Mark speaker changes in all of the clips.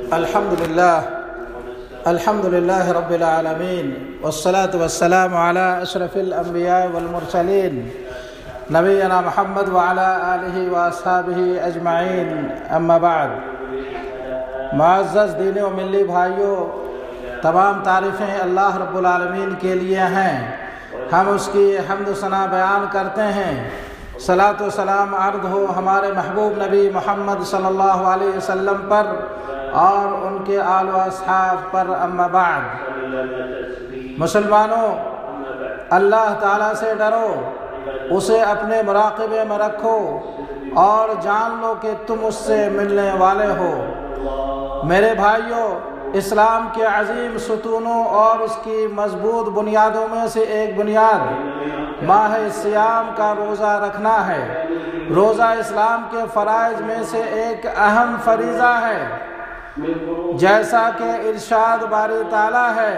Speaker 1: الحمد لله رب العالمين والصلاة والسلام على أشرف الأنبياء والمرسلين نبينا محمد وعلى آله وأصحابه أجمعين اما بعد۔ معزز دینی و ملی بھائیوں، تمام تعریفیں اللہ رب العالمین کے لیے ہیں، ہم اس کی حمد و ثنا بیان کرتے ہیں۔ صلاۃ و سلام عرض ہو ہمارے محبوب نبی محمد صلی اللہ علیہ وسلم پر اور ان کے آل و اصحاب پر اما بعد۔ مسلمانوں، اللہ تعالیٰ سے ڈرو، اسے اپنے مراقبے میں رکھو اور جان لو کہ تم اس سے ملنے والے ہو۔ میرے بھائیوں، اسلام کے عظیم ستونوں اور اس کی مضبوط بنیادوں میں سے ایک بنیاد ماہ صیام کا روزہ رکھنا ہے۔ روزہ اسلام کے فرائض میں سے ایک اہم فریضہ ہے، جیسا کہ ارشاد باری تعالیٰ ہے،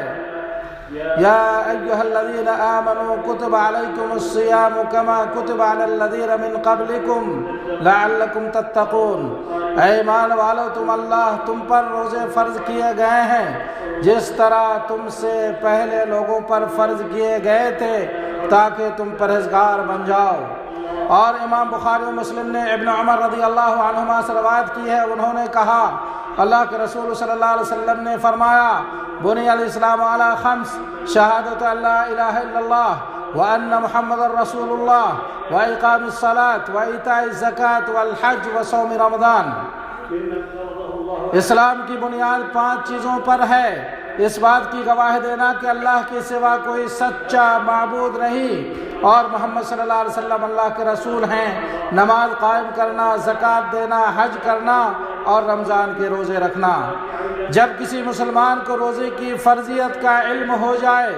Speaker 1: یا ایھا الذین آمنوا کتب علیکم الصیام کما کتب علی الذین من قبلکم لعلکم تتقون۔ اے ایمان والو، تم پر روزے فرض کیے گئے ہیں جس طرح تم سے پہلے لوگوں پر فرض کیے گئے تھے تاکہ تم پرہیزگار بن جاؤ۔ اور امام بخاری و مسلم نے ابن عمر رضی اللہ عنہما سے روایت کی ہے، انہوں نے کہا، اللہ کے رسول صلی اللہ علیہ وسلم نے فرمایا، بنی الاسلام علی خمس، شہادت ان لا الہ الا اللہ وان محمد رسول اللہ واقام الصلاۃ وایتاء الزکوٰۃ والحج وصوم رمضان۔ اسلام کی بنیاد 5 چیزوں پر ہے۔ اس بات کی گواہی دینا کہ اللہ کے سوا کوئی سچا معبود نہیں اور محمد صلی اللہ علیہ وسلم اللہ کے رسول ہیں، نماز قائم کرنا، زکوٰۃ دینا، حج کرنا اور رمضان کے روزے رکھنا۔ جب کسی مسلمان کو روزے کی فرضیت کا علم ہو جائے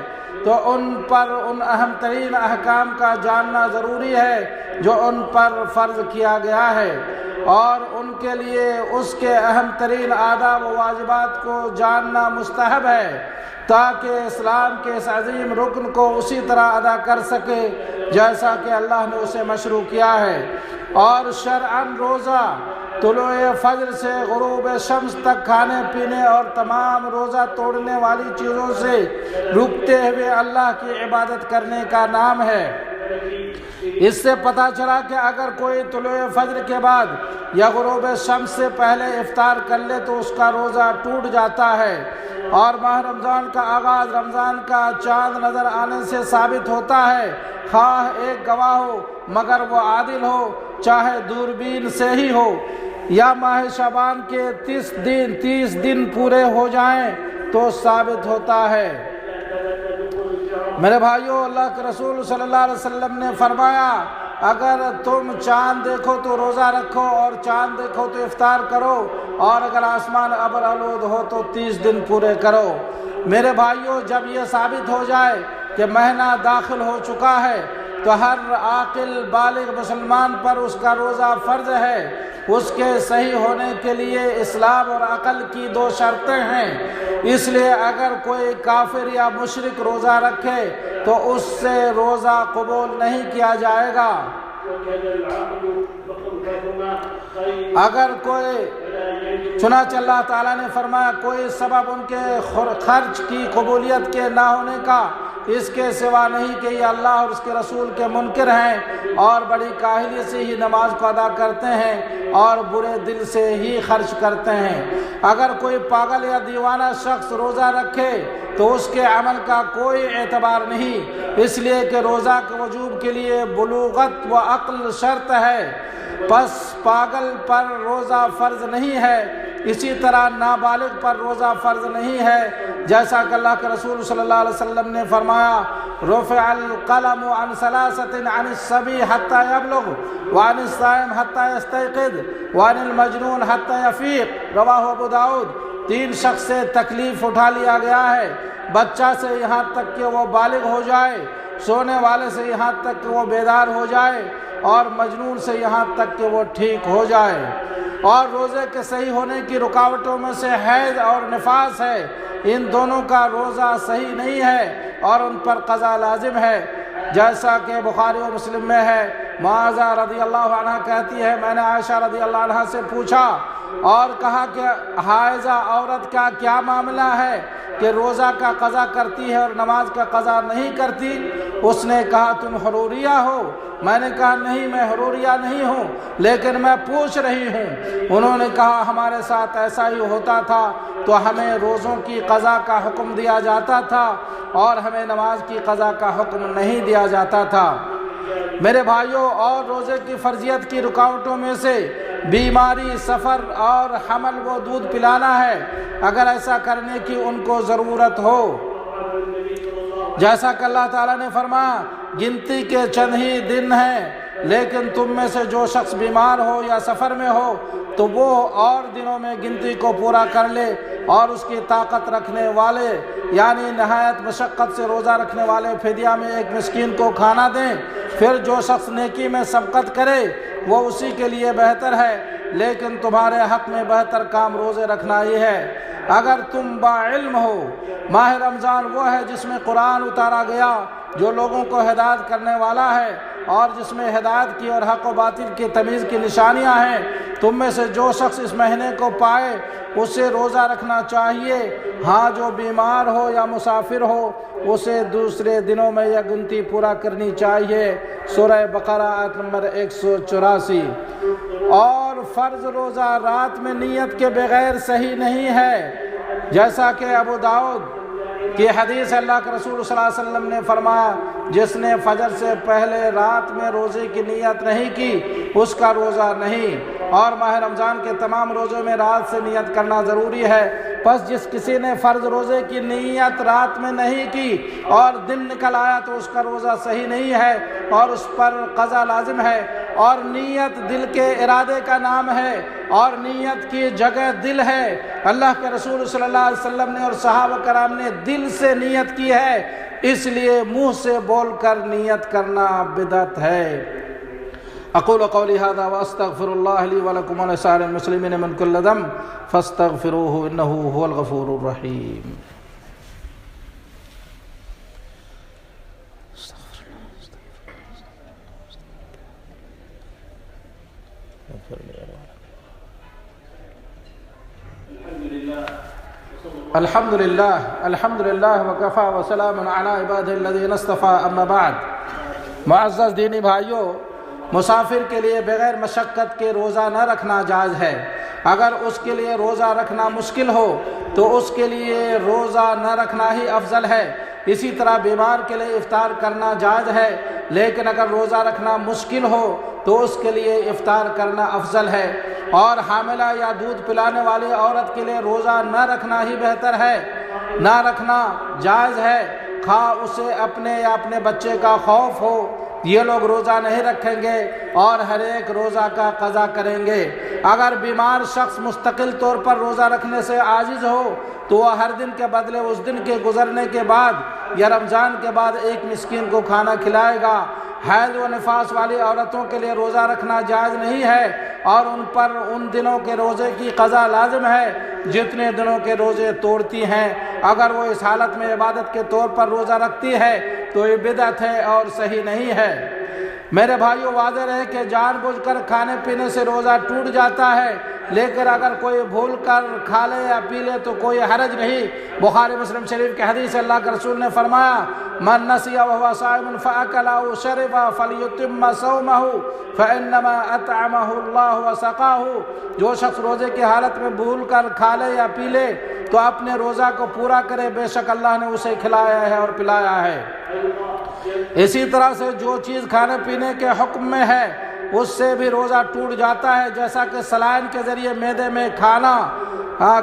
Speaker 1: تو ان پر ان اہم ترین احکام کا جاننا ضروری ہے جو ان پر فرض کیا گیا ہے، اور ان کے لیے اس کے اہم ترین آداب و واجبات کو جاننا مستحب ہے تاکہ اسلام کے اس عظیم رکن کو اسی طرح ادا کر سکے جیسا کہ اللہ نے اسے مشروع کیا ہے۔ اور شرعاً روزہ طلوع فجر سے غروب شمس تک کھانے پینے اور تمام روزہ توڑنے والی چیزوں سے رکتے ہوئے اللہ کی عبادت کرنے کا نام ہے۔ اس سے پتہ چلا کہ اگر کوئی طلوع فجر کے بعد یا غروب شمس سے پہلے افطار کر لے تو اس کا روزہ ٹوٹ جاتا ہے۔ اور ماہ رمضان کا آغاز رمضان کا چاند نظر آنے سے ثابت ہوتا ہے، خواہ ایک گواہ ہو مگر وہ عادل ہو، چاہے دوربین سے ہی ہو، یا ماہ شعبان کے 30 دن پورے ہو جائیں تو ثابت ہوتا ہے۔ میرے بھائیوں، اللہ کے رسول صلی اللہ علیہ وسلم نے فرمایا، اگر تم چاند دیکھو تو روزہ رکھو اور چاند دیکھو تو افطار کرو، اور اگر آسمان ابر آلود ہو تو 30 دن پورے کرو۔ میرے بھائیوں، جب یہ ثابت ہو جائے کہ مہینہ داخل ہو چکا ہے تو ہر عاقل بالغ مسلمان پر اس کا روزہ فرض ہے۔ اس کے صحیح ہونے کے لیے اسلام اور عقل کی 2 شرطیں ہیں، اس لیے اگر کوئی کافر یا مشرک روزہ رکھے تو اس سے روزہ قبول نہیں کیا جائے گا۔ اگر کوئی چنانچہ اللہ تعالیٰ نے فرمایا، کوئی سبب ان کے خرچ کی قبولیت کے نہ ہونے کا اس کے سوا نہیں کہ یہ اللہ اور اس کے رسول کے منکر ہیں اور بڑی کاہلی سے ہی نماز کو ادا کرتے ہیں اور برے دل سے ہی خرچ کرتے ہیں۔ اگر کوئی پاگل یا دیوانہ شخص روزہ رکھے تو اس کے عمل کا کوئی اعتبار نہیں، اس لیے کہ روزہ کے وجوب کے لیے بلوغت و عقل شرط ہے، پس پاگل پر روزہ فرض نہیں ہے، اسی طرح نابالغ پر روزہ فرض نہیں ہے، جیسا کہ اللہ کے رسول صلی اللہ علیہ وسلم نے فرمایا، رفع القلم عن 3 عن الصبی حتی یبلغ وعن الصائم حتی یستیقظ وعن المجنون حتی یفیق، رواہ ابو داؤد۔ 3 شخص سے تکلیف اٹھا لیا گیا ہے، بچہ سے یہاں تک کہ وہ بالغ ہو جائے، سونے والے سے یہاں تک کہ وہ بیدار ہو جائے، اور مجنون سے یہاں تک کہ وہ ٹھیک ہو جائے۔ اور روزے کے صحیح ہونے کی رکاوٹوں میں سے حیض اور نفاس ہے، ان دونوں کا روزہ صحیح نہیں ہے اور ان پر قضا لازم ہے، جیسا کہ بخاری و مسلم میں ہے۔ معاذہ رضی اللہ عنہ کہتی ہے، میں نے عائشہ رضی اللہ عنہ سے پوچھا، اور کہا کہ حائضہ عورت کا کیا معاملہ ہے کہ روزہ کا قضا کرتی ہے اور نماز کا قضا نہیں کرتی؟ اس نے کہا تم حروریہ ہو؟ میں نے کہا نہیں، میں حروریہ نہیں ہوں، لیکن میں پوچھ رہی ہوں۔ انہوں نے کہا ہمارے ساتھ ایسا ہی ہوتا تھا تو ہمیں روزوں کی قضا کا حکم دیا جاتا تھا اور ہمیں نماز کی قضا کا حکم نہیں دیا جاتا تھا۔ میرے بھائیوں، اور روزے کی فرضیت کی رکاوٹوں میں سے بیماری، سفر اور حمل و دودھ پلانا ہے۔ اگر ایسا کرنے کی ان کو ضرورت ہو، جیسا کہ اللہ تعالیٰ نے فرمایا گنتی کے چند ہی دن ہیں، لیکن تم میں سے جو شخص بیمار ہو یا سفر میں ہو تو وہ اور دنوں میں گنتی کو پورا کر لے، اور اس کی طاقت رکھنے والے یعنی نہایت مشقت سے روزہ رکھنے والے فدیہ میں ایک مسکین کو کھانا دیں۔ پھر جو شخص نیکی میں سبقت کرے وہ اسی کے لیے بہتر ہے، لیکن تمہارے حق میں بہتر کام روزے رکھنا ہی ہے۔ اگر تم باعلم ہو، ماہ رمضان وہ ہے جس میں قرآن اتارا گیا، جو لوگوں کو ہدایت کرنے والا ہے اور جس میں ہدایت کی اور حق و باطل کی تمیز کی نشانیاں ہیں۔ تم میں سے جو شخص اس مہینے کو پائے اسے روزہ رکھنا چاہیے، ہاں جو بیمار ہو یا مسافر ہو اسے دوسرے دنوں میں یہ گنتی پورا کرنی چاہیے۔ سورہ بقرہ آیت نمبر 184۔ اور فرض روزہ رات میں نیت کے بغیر صحیح نہیں ہے، جیسا کہ ابو داؤد کی حدیث اللہ کے رسول صلی اللہ علیہ وسلم نے فرمایا جس نے فجر سے پہلے رات میں روزے کی نیت نہیں کی اس کا روزہ نہیں۔ اور ماہ رمضان کے تمام روزوں میں رات سے نیت کرنا ضروری ہے، پس جس کسی نے فرض روزے کی نیت رات میں نہیں کی اور دن نکل آیا تو اس کا روزہ صحیح نہیں ہے اور اس پر قضا لازم ہے۔ اور نیت دل کے ارادے کا نام ہے اور نیت کی جگہ دل ہے۔ اللہ کے رسول صلی اللہ علیہ وسلم نے اور صحابہ کرام نے دل سے نیت کی ہے، اس لیے منہ سے بول کر نیت کرنا بدعت ہے۔ اقول قولی ھذا واستغفر اللہ لی ولکم ولسائر المسلمین من کل ذنب فاستغفروہ انہ ھو الغفور الرحیم۔ الحمدللہ وکفا وسلام علی عبادہ الذین اصطفیٰ اما بعد۔ معزز دینی بھائیوں، مسافر کے لیے بغیر مشقت کے روزہ نہ رکھنا جائز ہے۔ اگر اس کے لیے روزہ رکھنا مشکل ہو تو اس کے لیے روزہ نہ رکھنا ہی افضل ہے۔ اسی طرح بیمار کے لیے افطار کرنا جائز ہے، لیکن اگر روزہ رکھنا مشکل ہو تو اس کے لیے افطار کرنا افضل ہے۔ اور حاملہ یا دودھ پلانے والی عورت کے لیے روزہ نہ رکھنا ہی بہتر ہے۔ نہ رکھنا جائز ہے، خواہ اسے اپنے یا اپنے بچے کا خوف ہو۔ یہ لوگ روزہ نہیں رکھیں گے اور ہر ایک روزہ کا قضا کریں گے۔ اگر بیمار شخص مستقل طور پر روزہ رکھنے سے عاجز ہو تو وہ ہر دن کے بدلے اس دن کے گزرنے کے بعد یا رمضان کے بعد ایک مسکین کو کھانا کھلائے گا۔ حیض و نفاس والی عورتوں کے لیے روزہ رکھنا جائز نہیں ہے اور ان پر ان دنوں کے روزے کی قضا لازم ہے جتنے دنوں کے روزے توڑتی ہیں۔ اگر وہ اس حالت میں عبادت کے طور پر روزہ رکھتی ہے تو یہ بدعت ہے اور صحیح نہیں ہے۔ میرے بھائیوں، واضح رہے کہ جان بوجھ کر کھانے پینے سے روزہ ٹوٹ جاتا ہے، لیکن اگر کوئی بھول کر کھا لے یا پی لے تو کوئی حرج نہیں۔ بخاری مسلم شریف کی حدیث اللہ کے رسول نے فرمایا من نسی وهو صائم فاکل او شرب فلیتم صومہ فانما اطعمہ اللہ وسقاہ۔ جو شخص روزے کی حالت میں بھول کر کھا لے یا پی لے تو اپنے روزہ کو پورا کرے، بے شک اللہ نے اسے کھلایا ہے اور پلایا ہے۔ اسی طرح سے جو چیز کھانے پینے کے حکم میں ہے اس سے بھی روزہ ٹوٹ جاتا ہے، جیسا کہ سلائن کے ذریعے معدے میں کھانا،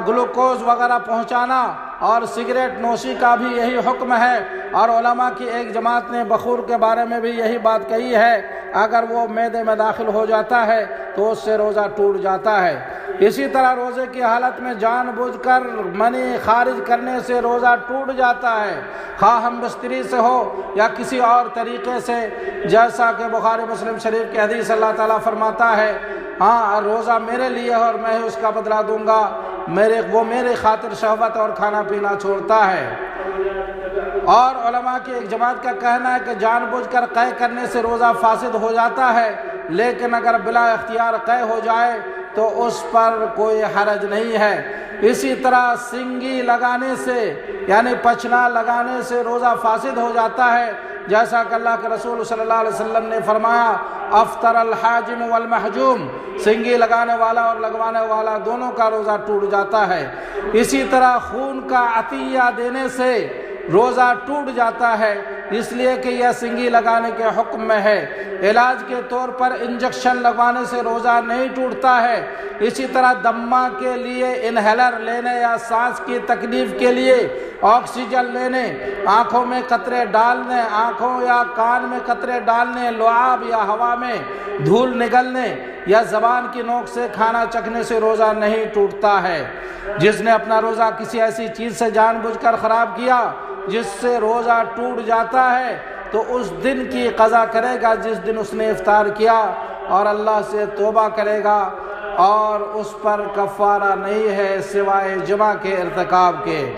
Speaker 1: گلوکوز وغیرہ پہنچانا، اور سگریٹ نوشی کا بھی یہی حکم ہے۔ اور علماء کی ایک جماعت نے بخور کے بارے میں بھی یہی بات کہی ہے، اگر وہ معدے میں داخل ہو جاتا ہے تو اس سے روزہ ٹوٹ جاتا ہے۔ اسی طرح روزے کی حالت میں جان بوجھ کر منی خارج کرنے سے روزہ ٹوٹ جاتا ہے، خواہ ہم بستری سے ہو یا کسی اور طریقے سے، جیسا کہ بخاری مسلم شریف کی حدیث اللہ تعالیٰ فرماتا ہے ہاں روزہ میرے لیے اور میں اس کا بدلہ دوں گا، وہ میرے خاطر شہوت اور کھانا پینا چھوڑتا ہے۔ اور علماء کی ایک جماعت کا کہنا ہے کہ جان بوجھ کر قے کرنے سے روزہ فاسد ہو جاتا ہے، لیکن اگر بلا اختیار قے ہو جائے تو اس پر کوئی حرج نہیں ہے۔ اسی طرح سنگی لگانے سے یعنی پچنا لگانے سے روزہ فاسد ہو جاتا ہے، جیسا کہ اللہ کے رسول صلی اللہ علیہ وسلم نے فرمایا افطر الحاجم والمحجوم، سنگی لگانے والا اور لگوانے والا دونوں کا روزہ ٹوٹ جاتا ہے۔ اسی طرح خون کا عطیہ دینے سے روزہ ٹوٹ جاتا ہے، اس لیے کہ یہ سنگی لگانے کے حکم میں ہے۔ علاج کے طور پر انجیکشن لگوانے سے روزہ نہیں ٹوٹتا ہے۔ اسی طرح دمہ کے لیے انہیلر لینے یا سانس کی تکلیف کے لیے آکسیجن لینے، آنکھوں میں قطرے ڈالنے، آنکھوں یا کان میں قطرے ڈالنے، لعاب یا ہوا میں دھول نگلنے یا زبان کی نوک سے کھانا چکھنے سے روزہ نہیں ٹوٹتا ہے۔ جس نے اپنا روزہ کسی ایسی چیز سے جان بوجھ کر خراب کیا جس سے روزہ ٹوٹ جاتا ہے تو اس دن کی قضا کرے گا جس دن اس نے افطار کیا، اور اللہ سے توبہ کرے گا، اور اس پر کفارہ نہیں ہے سوائے جمع کے ارتکاب کے۔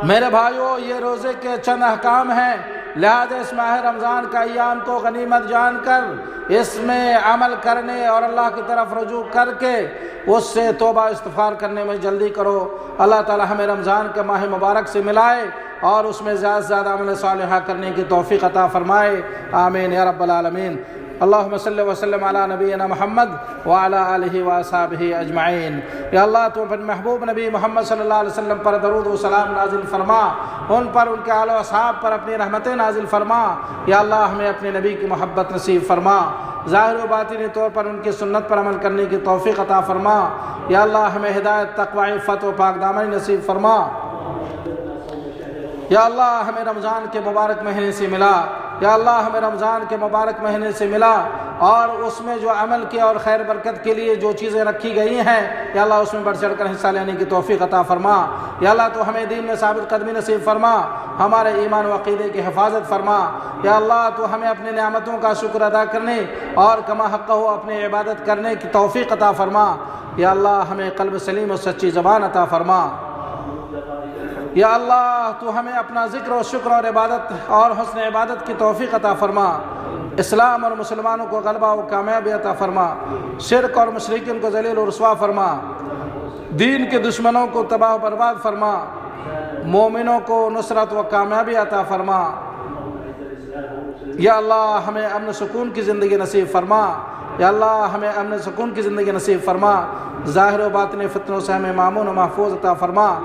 Speaker 1: میرے بھائیو، یہ روزے کے چند احکام ہیں، لہذا اس ماہ رمضان کا ایام کو غنیمت جان کر اس میں عمل کرنے اور اللہ کی طرف رجوع کر کے اس سے توبہ استغفار کرنے میں جلدی کرو۔ اللہ تعالی ہمیں رمضان کے ماہ مبارک سے ملائے اور اس میں زیادہ سے زیادہ عمل صالحہ کرنے کی توفیق عطا فرمائے، آمین یا رب العالمین۔ اللہم صلی وسلم علی نبینا محمد وعلی آلہ واصحابہ اجمعین۔ یا اللہ تو اپنے محبوب نبی محمد صلی اللہ علیہ وسلم پر درود و سلام نازل فرما، ان پر، ان کے آل و اصحاب پر اپنی رحمتیں نازل فرما۔ یا اللہ ہمیں اپنے نبی کی محبت نصیب فرما، ظاہر و باطنی طور پر ان کی سنت پر عمل کرنے کی توفیق عطا فرما۔ یا اللہ ہمیں ہدایت، تقوی، عفت و پاک دامنی نصیب فرما۔ یا اللہ ہمیں رمضان کے مبارک مہینے سے ملا، یا اللہ ہمیں رمضان کے مبارک مہینے سے ملا، اور اس میں جو عمل کے اور خیر برکت کے لیے جو چیزیں رکھی گئی ہیں یا اللہ اس میں بڑھ چڑھ کر حصہ لینے کی توفیق عطا فرما۔ یا اللہ تو ہمیں دین میں ثابت قدمی نصیب فرما، ہمارے ایمان و عقیدے کی حفاظت فرما۔ یا اللہ تو ہمیں اپنے نعمتوں کا شکر ادا کرنے اور کما حق ہو اپنی عبادت کرنے کی توفیق عطا فرما۔ یا اللہ ہمیں قلب سلیم و سچی زبان عطا فرما۔ یا اللہ تو ہمیں اپنا ذکر و شکر اور عبادت اور حسن عبادت کی توفیق عطا فرما۔ اسلام اور مسلمانوں کو غلبہ و کامیابی عطا فرما، شرک اور مشرکین کو ذلیل و رسوا فرما، دین کے دشمنوں کو تباہ و برباد فرما، مومنوں کو نصرت و کامیابی عطا فرما۔ یا اللہ ہمیں امن سکون کی زندگی نصیب فرما، یا اللہ ہمیں امن سکون کی زندگی نصیب فرما، ظاہر و باطنی فتنوں سے ہمیں مامون و محفوظ عطا فرما۔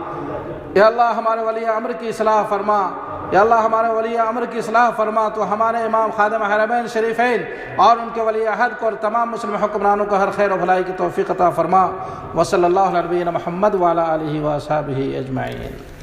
Speaker 1: یا اللہ ہمارے ولی امر کی اصلاح فرما، یا اللہ ہمارے ولی امر کی اصلاح فرما، تو ہمارے امام خادم حرمین شریفین اور ان کے ولی عہد کو اور تمام مسلم حکمرانوں کو ہر خیر و بھلائی کی توفیق عطا فرما۔ وصلی اللہ علیہ نبینا محمد وعلی آلہ واصحابہ اجمعین۔